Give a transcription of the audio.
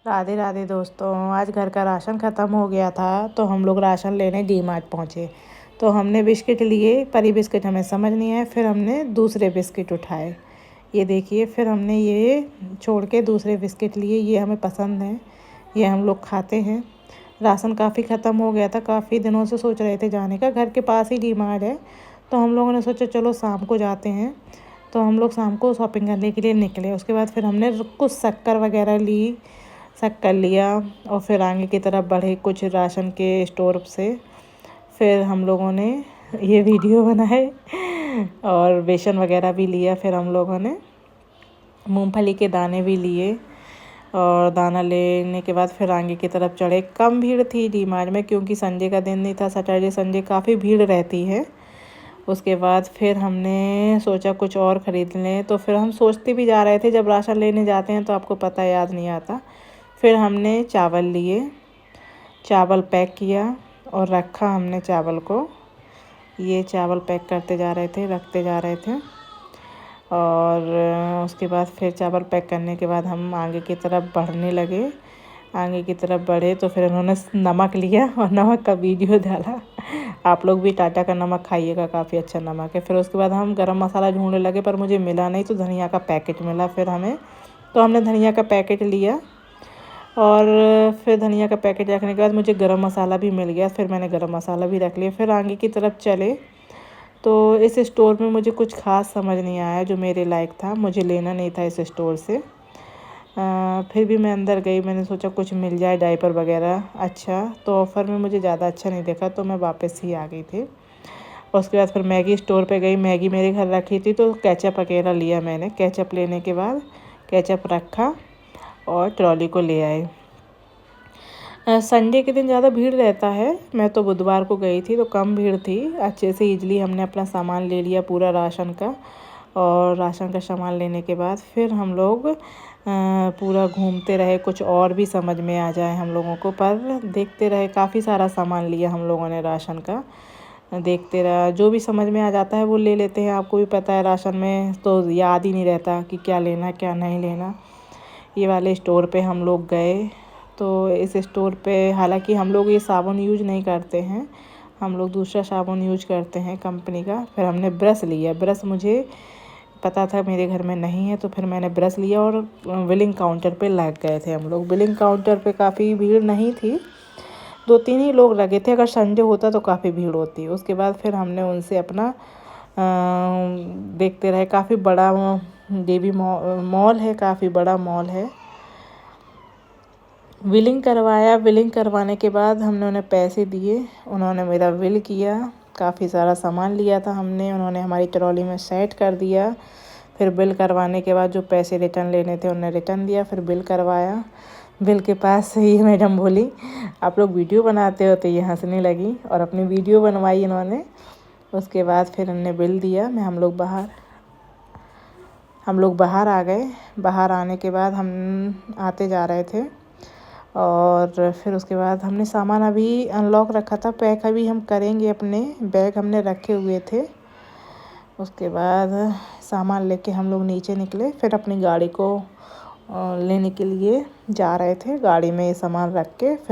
राधे राधे दोस्तों। आज घर का राशन ख़त्म हो गया था तो हम लोग राशन लेने डी मार्ट पहुँचे। तो हमने बिस्किट लिए, परी बिस्किट हमें समझ नहीं आए, फिर हमने दूसरे बिस्किट उठाए। ये देखिए, फिर हमने ये छोड़ के दूसरे बिस्किट लिए। ये हमें पसंद हैं, ये हम लोग खाते हैं। राशन काफ़ी ख़त्म हो गया था, काफ़ी दिनों से सोच रहे थे जाने का। घर के पास ही डी मार्ट है तो हम लोगों ने सोचा चलो शाम को जाते हैं। तो हम लोग शाम को शॉपिंग करने के लिए निकले। उसके बाद फिर हमने कुछ शक्कर वगैरह ली, शक्कर लिया और फिर आगे की तरफ बढ़े कुछ राशन के स्टोर से। फिर हम लोगों ने ये वीडियो बनाए और बेसन वगैरह भी लिया। फिर हम लोगों ने मूंगफली के दाने भी लिए और दाना लेने के बाद फिर आगे की तरफ चढ़े। कम भीड़ थी डी मार्ट में क्योंकि संडे का दिन नहीं था। सैटरडे संडे काफ़ी भीड़ रहती है। उसके बाद फिर हमने सोचा कुछ और ख़रीद लें, तो फिर हम सोचते भी जा रहे थे। जब राशन लेने जाते हैं तो आपको पता याद नहीं आता। फिर हमने चावल लिए, चावल पैक किया और रखा हमने चावल को। ये चावल पैक करते जा रहे थे, रखते जा रहे थे। और उसके बाद फिर चावल पैक करने के बाद हम आगे की तरफ बढ़ने लगे। आगे की तरफ बढ़े तो फिर उन्होंने नमक लिया और नमक का वीडियो डाला। आप लोग भी टाटा का नमक खाइएगा, काफ़ी अच्छा नमक है। फिर उसके बाद हम गरम मसाला ढूंढने लगे पर मुझे मिला नहीं, तो धनिया का पैकेट मिला फिर हमें। तो हमने धनिया का पैकेट लिया और फिर धनिया का पैकेट रखने के बाद मुझे गरम मसाला भी मिल गया। फिर मैंने गरम मसाला भी रख लिया। फिर आगे की तरफ चले तो इस स्टोर में मुझे कुछ ख़ास समझ नहीं आया जो मेरे लायक था। मुझे लेना नहीं था इस स्टोर से। फिर भी मैं अंदर गई, मैंने सोचा कुछ मिल जाए डायपर वगैरह अच्छा। तो ऑफ़र में मुझे ज़्यादा अच्छा नहीं देखा तो मैं वापस ही आ गई थी। उसके बाद फिर मैगी स्टोर पे गई। मैगी मेरे घर रखी थी तो केचप वगैरह लिया मैंने। केचप लेने के बाद केचप रखा और ट्रॉली को ले आए। संडे के दिन ज़्यादा भीड़ रहता है। मैं तो बुधवार को गई थी तो कम भीड़ थी। अच्छे से ईज़िली हमने अपना सामान ले लिया पूरा राशन का। और राशन का सामान लेने के बाद फिर हम लोग पूरा घूमते रहे, कुछ और भी समझ में आ जाए हम लोगों को, पर देखते रहे। काफ़ी सारा सामान लिया हम लोगों ने राशन का। देखते रहा, जो भी समझ में आ जाता है वो ले लेते हैं। आपको भी पता है राशन में तो याद ही नहीं रहता कि क्या लेना क्या नहीं लेना। ये वाले स्टोर पे हम लोग गए तो इस स्टोर पे हालांकि हम लोग ये साबुन यूज नहीं करते हैं, हम लोग दूसरा साबुन यूज करते हैं कंपनी का। फिर हमने ब्रश लिया। ब्रश मुझे पता था मेरे घर में नहीं है तो फिर मैंने ब्रश लिया और बिलिंग काउंटर पे लग गए थे हम लोग। बिलिंग काउंटर पे काफ़ी भीड़ नहीं थी, 2-3 ही लोग लगे थे। अगर संडे होता तो काफ़ी भीड़ होती। उसके बाद फिर हमने उनसे अपना देखते रहे। काफ़ी बड़ा देवी मॉल है, काफ़ी बड़ा मॉल है। बिलिंग करवाया। बिलिंग करवाने के बाद हमने उन्हें पैसे दिए, उन्होंने मेरा बिल किया। काफ़ी सारा सामान लिया था हमने, उन्होंने हमारी ट्रॉली में सेट कर दिया। फिर बिल करवाने के बाद जो पैसे रिटर्न लेने थे उन्हें रिटर्न दिया। फिर बिल करवाया। बिल के पास से ये मैडम बोली आप लोग वीडियो बनाते हो, तो ये हंसने लगी और अपनी वीडियो बनवाई इन्होंने। उसके बाद फिर उन्होंने बिल दिया। हम लोग बाहर आ गए। बाहर आने के बाद हम आते जा रहे थे और फिर उसके बाद हमने सामान अभी अनलॉक रखा था, पैक अभी हम करेंगे। अपने बैग हमने रखे हुए थे। उसके बाद सामान लेके हम लोग नीचे निकले। फिर अपनी गाड़ी को लेने के लिए जा रहे थे। गाड़ी में ये सामान रख के फिर